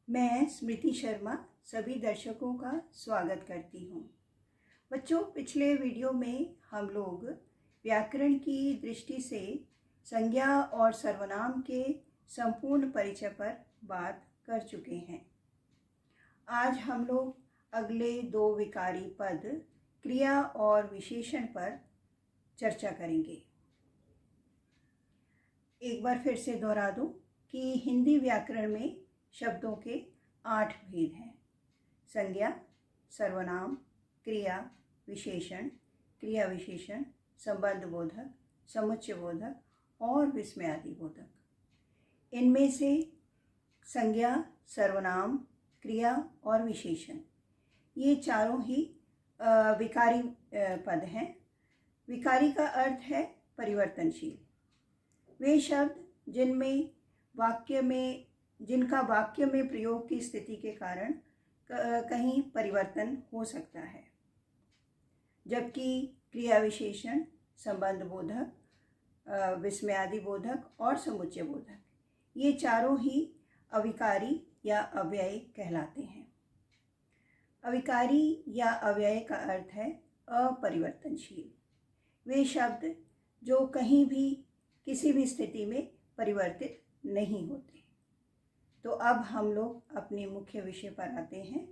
मैं स्मृति शर्मा सभी दर्शकों का स्वागत करती हूँ। बच्चों, पिछले वीडियो में हम लोग व्याकरण की दृष्टि से संज्ञा और सर्वनाम के संपूर्ण परिचय पर बात कर चुके हैं। आज हम लोग अगले दो विकारी पद क्रिया और विशेषण पर चर्चा करेंगे। एक बार फिर से दोहरा दूं कि हिंदी व्याकरण में शब्दों के 8 भेद हैं: संज्ञा, सर्वनाम, क्रिया, विशेषण, क्रिया विशेषण, संबंध बोधक, समुच्चय बोधक और विस्मयादि बोधक। इनमें से संज्ञा, सर्वनाम, क्रिया और विशेषण ये चारों ही विकारी पद हैं। विकारी का अर्थ है परिवर्तनशील। वे शब्द जिनका वाक्य में प्रयोग की स्थिति के कारण कहीं परिवर्तन हो सकता है, जबकि क्रिया विशेषण, संबंध बोधक, विस्मयादि बोधक और समुच्चय बोधक ये चारों ही अविकारी या अव्यय कहलाते हैं। अविकारी या अव्यय का अर्थ है अपरिवर्तनशील। वे शब्द जो कहीं भी किसी भी स्थिति में परिवर्तित नहीं होते। तो अब हम लोग अपने मुख्य विषय पर आते हैं,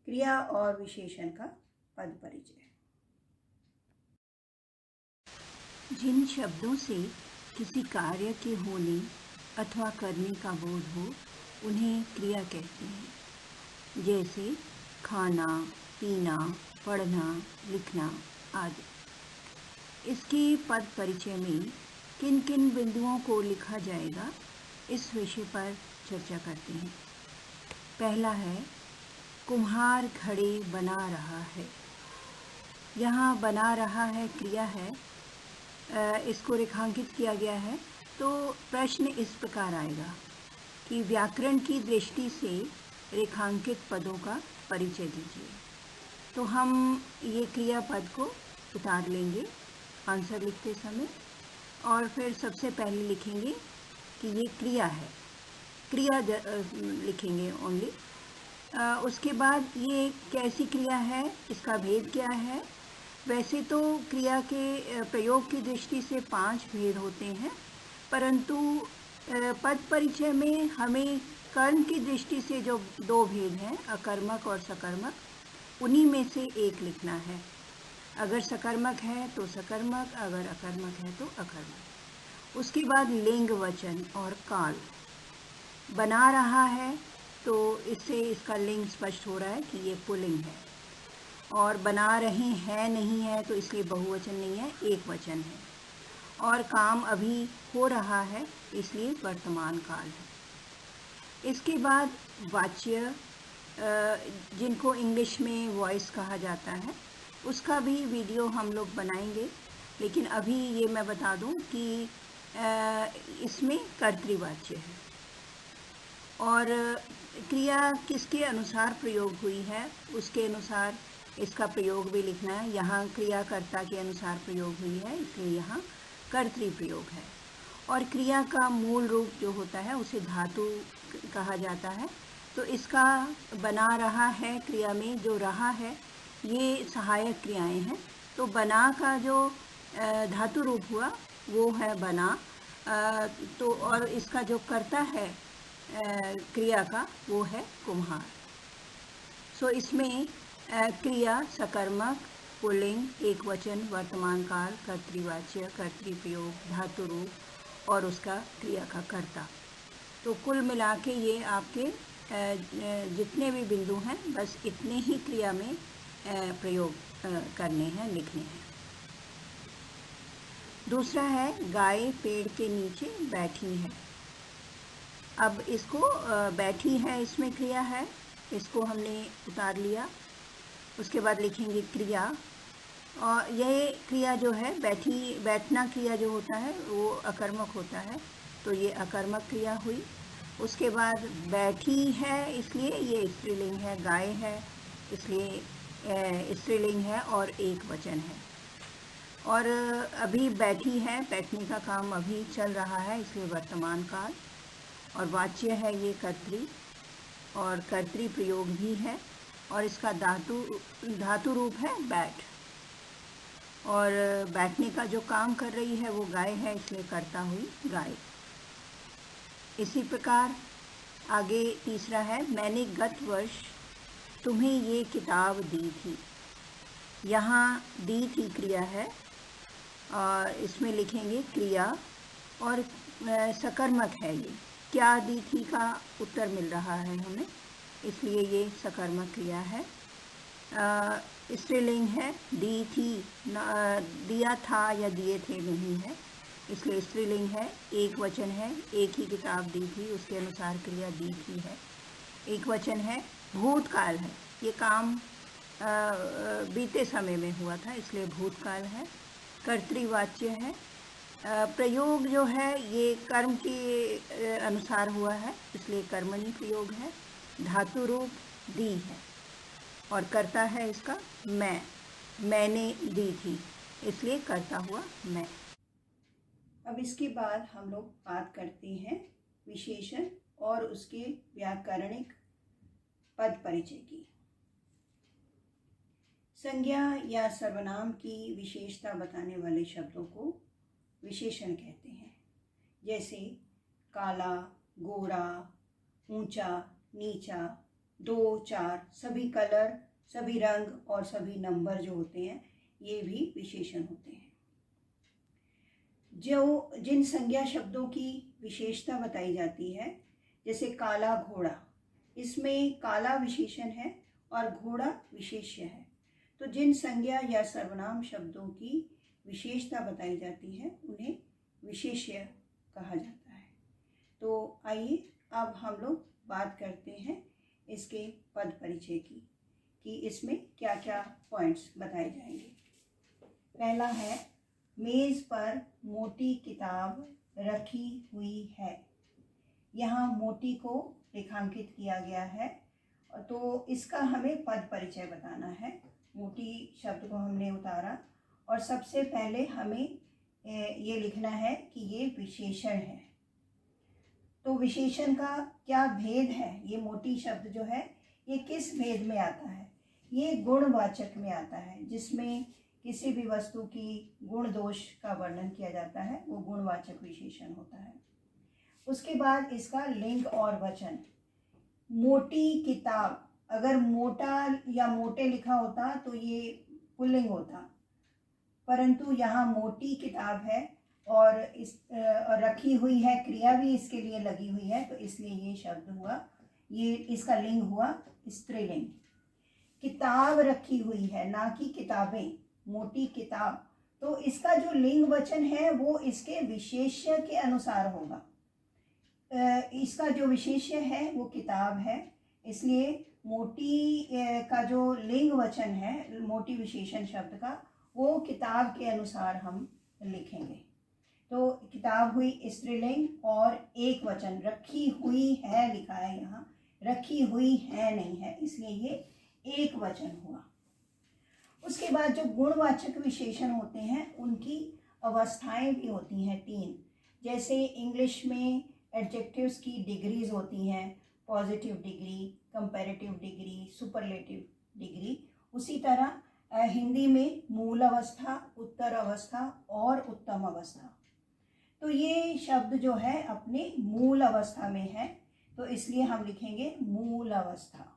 क्रिया और विशेषण का पद परिचय। जिन शब्दों से किसी कार्य के होने अथवा करने का बोध हो उन्हें क्रिया कहते हैं, जैसे खाना, पीना, पढ़ना, लिखना आदि। इसके पद परिचय में किन किन बिंदुओं को लिखा जाएगा, इस विषय पर चर्चा करते हैं। पहला है कुम्हार घड़े बना रहा है। यहाँ बना रहा है क्रिया है, इसको रेखांकित किया गया है। तो प्रश्न इस प्रकार आएगा कि व्याकरण की दृष्टि से रेखांकित पदों का परिचय दीजिए। तो हम ये क्रिया पद को उतार लेंगे आंसर लिखते समय, और फिर सबसे पहले लिखेंगे कि ये क्रिया है, क्रिया लिखेंगे ओनली। उसके बाद ये कैसी क्रिया है, इसका भेद क्या है। वैसे तो क्रिया के प्रयोग की दृष्टि से 5 भेद होते हैं, परंतु पद परिचय में हमें कर्म की दृष्टि से जो 2 भेद हैं, अकर्मक और सकर्मक, उन्हीं में से एक लिखना है। अगर सकर्मक है तो सकर्मक, अगर अकर्मक है तो अकर्मक। उसके बाद लिंग, वचन और काल। बना रहा है तो इससे इसका लिंग स्पष्ट हो रहा है कि ये पुल्लिंग है, और बना रहे हैं नहीं है तो इसलिए बहुवचन नहीं है, एक वचन है। और काम अभी हो रहा है इसलिए वर्तमान काल है। इसके बाद वाच्य, जिनको इंग्लिश में वॉइस कहा जाता है, उसका भी वीडियो हम लोग बनाएंगे, लेकिन अभी ये मैं बता दूं कि इसमें कर्तृवाच्य है। और क्रिया किसके अनुसार प्रयोग हुई है उसके अनुसार इसका प्रयोग भी लिखना है। यहाँ क्रियाकर्ता के अनुसार प्रयोग हुई है, इसलिए यहाँ कर्तृ प्रयोग है। और क्रिया का मूल रूप जो होता है उसे धातु कहा जाता है। तो इसका बना रहा है क्रिया में जो रहा है ये सहायक क्रियाएं हैं। तो बना का जो धातु रूप हुआ वो है बना। तो और इसका जो कर्ता है क्रिया का वो है कुम्हार। सो इसमें क्रिया, सकर्मक, पुल्लिंग, एक वचन, वर्तमान काल, कर्तृवाच्य, कर्तृप्रयोग, धातु रूप और उसका क्रिया का कर्ता। तो कुल मिला के ये आपके जितने भी बिंदु हैं बस इतने ही क्रिया में प्रयोग करने हैं, लिखने हैं। दूसरा है गाय पेड़ के नीचे बैठी है। अब इसको बैठी है, इसमें क्रिया है, इसको हमने उतार लिया। उसके बाद लिखेंगे क्रिया, और यह क्रिया जो है बैठना क्रिया जो होता है वो अकर्मक होता है, तो ये अकर्मक क्रिया हुई। उसके बाद बैठी है इसलिए ये स्त्रीलिंग है, गाय है इसलिए स्त्रीलिंग है और एक वचन है। और अभी बैठी है, बैठने का काम अभी चल रहा है इसलिए वर्तमान काल। और वाच्य है ये कर्तृ। और कर्तरी प्रयोग भी है और इसका धातु रूप है बैठ। और बैठने का जो काम कर रही है वो गाय है, इसलिए करता हुई गाय। इसी प्रकार आगे तीसरा है, मैंने गत वर्ष तुम्हें ये किताब दी थी। यहाँ दी थी क्रिया है और इसमें लिखेंगे क्रिया और सकर्मक है। ये क्या दी थी का उत्तर मिल रहा है हमें, इसलिए ये सकर्मक क्रिया है। स्त्रीलिंग है, दी थी, दिया था या दिए थे नहीं है, इसलिए स्त्रीलिंग है। एक वचन है, एक ही किताब दी थी, उसके अनुसार क्रिया दी थी है। एक वचन है, भूतकाल है, ये काम बीते समय में हुआ था, इसलिए भूतकाल है। कर्तृवाच्य है। प्रयोग जो है ये कर्म के अनुसार हुआ है, इसलिए कर्मणि प्रयोग है। धातु रूप दी है और करता है इसका मैंने दी थी, इसलिए करता हुआ मैं। अब इसके बाद हम लोग बात करते हैं विशेषण और उसके व्याकरणिक पद परिचय की। संज्ञा या सर्वनाम की विशेषता बताने वाले शब्दों को विशेषण कहते हैं। जैसे काला, गोरा, ऊंचा, नीचा, 2, 4, सभी कलर, सभी रंग और सभी नंबर जो होते हैं ये भी विशेषण होते हैं। जिन संज्ञा शब्दों की विशेषता बताई जाती है, जैसे काला घोड़ा, इसमें काला विशेषण है और घोड़ा विशेष्य है। तो जिन संज्ञा या सर्वनाम शब्दों की विशेषता बताई जाती है उन्हें विशेष्य कहा जाता है। तो आइए अब हम लोग बात करते हैं इसके पद परिचय की, कि इसमें क्या क्या पॉइंट्स बताए जाएंगे। पहला है, मेज़ पर मोटी किताब रखी हुई है। यहाँ मोटी को रेखांकित किया गया है, तो इसका हमें पद परिचय बताना है। मोटी शब्द को हमने उतारा और सबसे पहले हमें ये लिखना है कि ये विशेषण है। तो विशेषण का क्या भेद है? ये मोटी शब्द जो है ये किस भेद में आता है? ये गुणवाचक में आता है, जिसमें किसी भी वस्तु की गुण दोष का वर्णन किया जाता है, वो गुणवाचक विशेषण होता है। उसके बाद इसका लिंग और वचन। मोटी किताब, अगर मोटा या मोटे लिखा होता तो ये पुल्लिंग होता, परंतु यहाँ मोटी किताब है और रखी हुई है, क्रिया भी इसके लिए लगी हुई है, तो इसलिए ये शब्द हुआ, ये इसका लिंग हुआ स्त्रीलिंग। किताब रखी हुई है, ना कि किताबें, मोटी किताब, तो इसका जो लिंग वचन है वो इसके विशेष्य के अनुसार होगा। इसका जो विशेष्य है वो किताब है, इसलिए मोटी का जो लिंग वचन है, मोटी विशेषण शब्द का, वो किताब के अनुसार हम लिखेंगे। तो किताब हुई स्त्रीलिंग और एक वचन, रखी हुई है लिखा है यहाँ, रखी हुई है नहीं है, इसलिए ये एक वचन हुआ। उसके बाद जो गुणवाचक विशेषण होते हैं उनकी अवस्थाएं भी होती हैं 3। जैसे इंग्लिश में एडजेक्टिव्स की डिग्रीज होती हैं, positive degree, comparative degree, superlative degree, उसी तरह हिंदी में मूल अवस्था, उत्तर अवस्था और उत्तम अवस्था। तो ये शब्द जो है अपने मूल अवस्था में है, तो इसलिए हम लिखेंगे मूल अवस्था।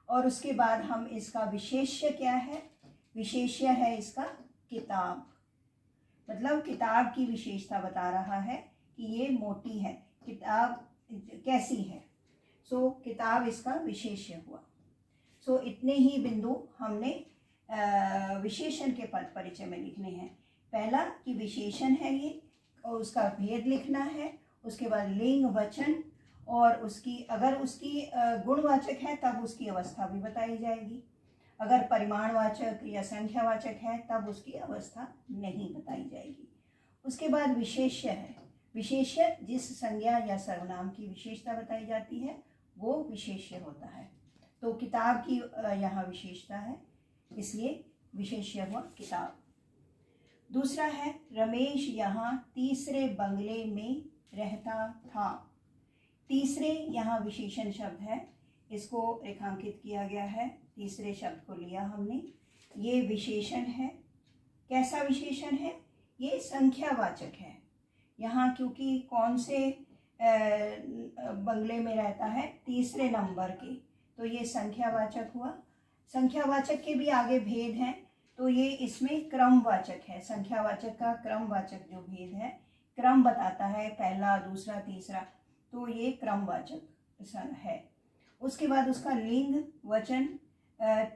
और उसके बाद हम इसका विशेष्य क्या है? विशेष्य है इसका किताब, मतलब किताब की विशेषता बता रहा है कि ये मोटी है, किताब कैसी है, सो किताब इसका विशेष्य हुआ। सो इतने ही बिंदु हमने विशेषण के पद परिचय में लिखने हैं। पहला कि विशेषण है ये और उसका भेद लिखना है, उसके बाद लिंग वचन और उसकी, अगर उसकी गुणवाचक है तब उसकी अवस्था भी बताई जाएगी, अगर परिमाणवाचक या संख्यावाचक है तब उसकी अवस्था नहीं बताई जाएगी। उसके बाद विशेष्य है, विशेष्य जिस संज्ञा या सर्वनाम की विशेषता बताई जाती है वो विशेष्य होता है। तो किताब की यहाँ विशेषता है, इसलिए विशेष्य हुआ किताब। दूसरा है, रमेश यहाँ तीसरे बंगले में रहता था। तीसरे यहाँ विशेषण शब्द है, इसको रेखांकित किया गया है। तीसरे शब्द को लिया हमने। ये विशेषण है। कैसा विशेषण है? ये संख्यावाचक है। यहाँ क्योंकि कौन से बंगले में रहता है? तीसरे नंबर के, तो ये संख्यावाचक हुआ। संख्यावाचक के भी आगे भेद हैं, तो ये इसमें क्रमवाचक है। संख्यावाचक का क्रमवाचक जो भेद है, क्रम बताता है, पहला, दूसरा, तीसरा, तो ये क्रमवाचक है। उसके बाद उसका लिंग वचन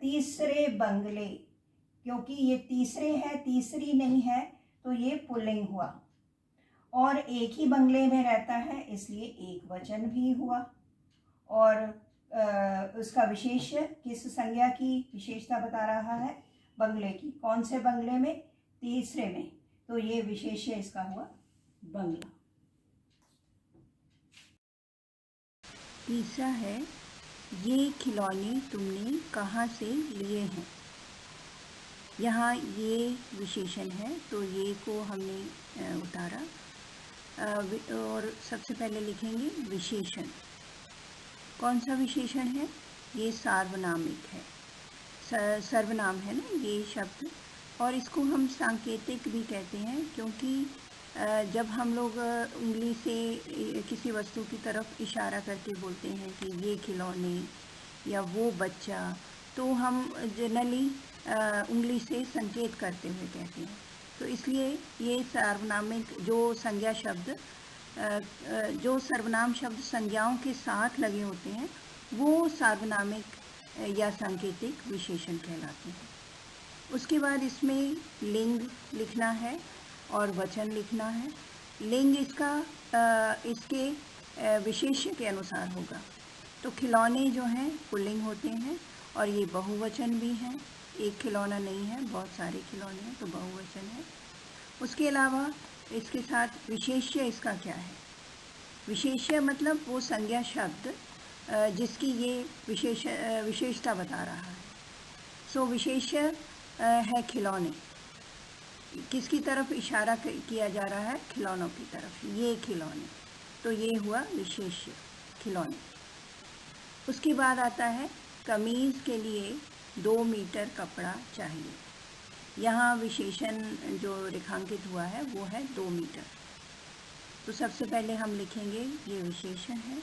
तीसरे बंगले, क्योंकि ये तीसरे है, तीसरी नहीं है, तो ये पुल्लिंग हुआ। और एक ही बंगले में रहता है, इसलिए एक वचन भी हुआ। और उसका विशेष्य किस संज्ञा की विशेषता बता रहा है? बंगले की। कौन से बंगले में? तीसरे में, तो ये विशेष्य इसका हुआ बंगला। तीसरा है, ये खिलौने तुमने कहाँ से लिए हैं। यहाँ ये विशेषण है, तो ये को हमने उतारा और सबसे पहले लिखेंगे विशेषण। कौन सा विशेषण है? ये सार्वनामिक है, सर्वनाम है ना ये शब्द। और इसको हम सांकेतिक भी कहते हैं, क्योंकि जब हम लोग उंगली से किसी वस्तु की तरफ इशारा करके बोलते हैं कि ये खिलौने या वो बच्चा, तो हम जनरली उंगली से संकेत करते हुए कहते हैं। तो इसलिए ये सार्वनामिक जो संज्ञा शब्द, जो सर्वनाम शब्द संज्ञाओं के साथ लगे होते हैं, वो सार्वनामिक या सांकेतिक विशेषण कहलाते हैं। उसके बाद इसमें लिंग लिखना है और वचन लिखना है। लिंग इसका इसके विशेष्य के अनुसार होगा। तो खिलौने जो हैं पुल्लिंग होते हैं, और ये बहुवचन भी हैं। एक खिलौना नहीं है, बहुत सारे खिलौने हैं, तो बहुवचन है। उसके अलावा इसके साथ विशेष्य इसका क्या है? विशेष्य मतलब वो संज्ञा शब्द जिसकी ये विशेषता बता रहा है। सो विशेष्य है खिलौने। किसकी तरफ इशारा किया जा रहा है? खिलौनों की तरफ। ये खिलौने, तो ये हुआ विशेष्य, खिलौने। उसके बाद आता है कमीज़ के लिए 2 मीटर कपड़ा चाहिए। यहाँ विशेषण जो रेखांकित हुआ है वो है 2 मीटर। तो सबसे पहले हम लिखेंगे ये विशेषण है।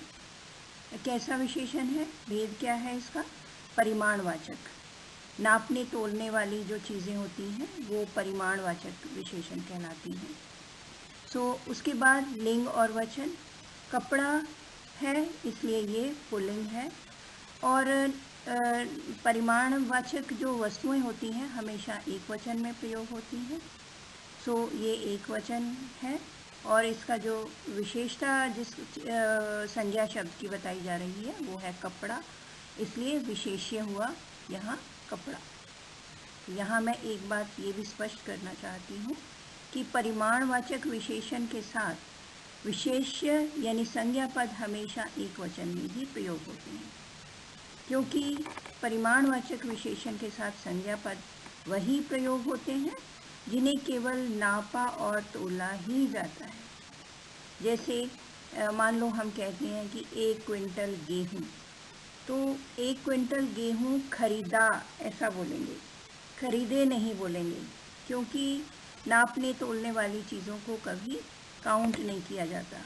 कैसा विशेषण है? भेद क्या है इसका? परिमाणवाचक। नापने तोलने वाली जो चीज़ें होती हैं वो परिमाणवाचक विशेषण कहलाती हैं। सो उसके बाद लिंग और वचन। कपड़ा है इसलिए ये पुल्लिंग है, और परिमाणवाचक जो वस्तुएं होती हैं हमेशा एक वचन में प्रयोग होती हैं। सो ये एक वचन है, और इसका जो विशेषता जिस संज्ञा शब्द की बताई जा रही है वो है कपड़ा, इसलिए विशेष्य हुआ यहाँ कपड़ा। यहाँ मैं एक बात ये भी स्पष्ट करना चाहती हूँ कि परिमाणवाचक विशेषण के साथ विशेष्य यानी संज्ञा पद हमेशा एक वचन में ही प्रयोग होते हैं, क्योंकि परिमाणवाचक विशेषण के साथ संज्ञा पद वही प्रयोग होते हैं जिन्हें केवल नापा और तोला ही जाता है। जैसे मान लो हम कहते हैं कि 1 क्विंटल गेहूँ, तो 1 क्विंटल गेहूँ खरीदा ऐसा बोलेंगे, खरीदे नहीं बोलेंगे, क्योंकि नापने तोलने वाली चीज़ों को कभी काउंट नहीं किया जाता,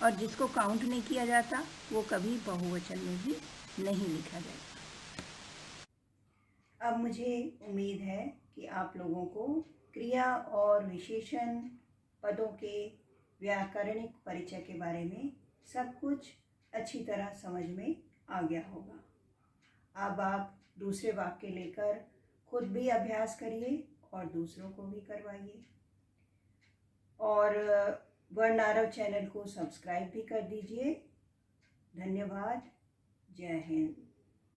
और जिसको काउंट नहीं किया जाता वो कभी बहुवचन में भी नहीं लिखा जाएगा। अब मुझे उम्मीद है कि आप लोगों को क्रिया और विशेषण पदों के व्याकरणिक परिचय के बारे में सब कुछ अच्छी तरह समझ में आ गया होगा। अब आप दूसरे वाक्य लेकर खुद भी अभ्यास करिए और दूसरों को भी करवाइए। और वर्णारव चैनल को सब्सक्राइब भी कर दीजिए। धन्यवाद। जय हिंद।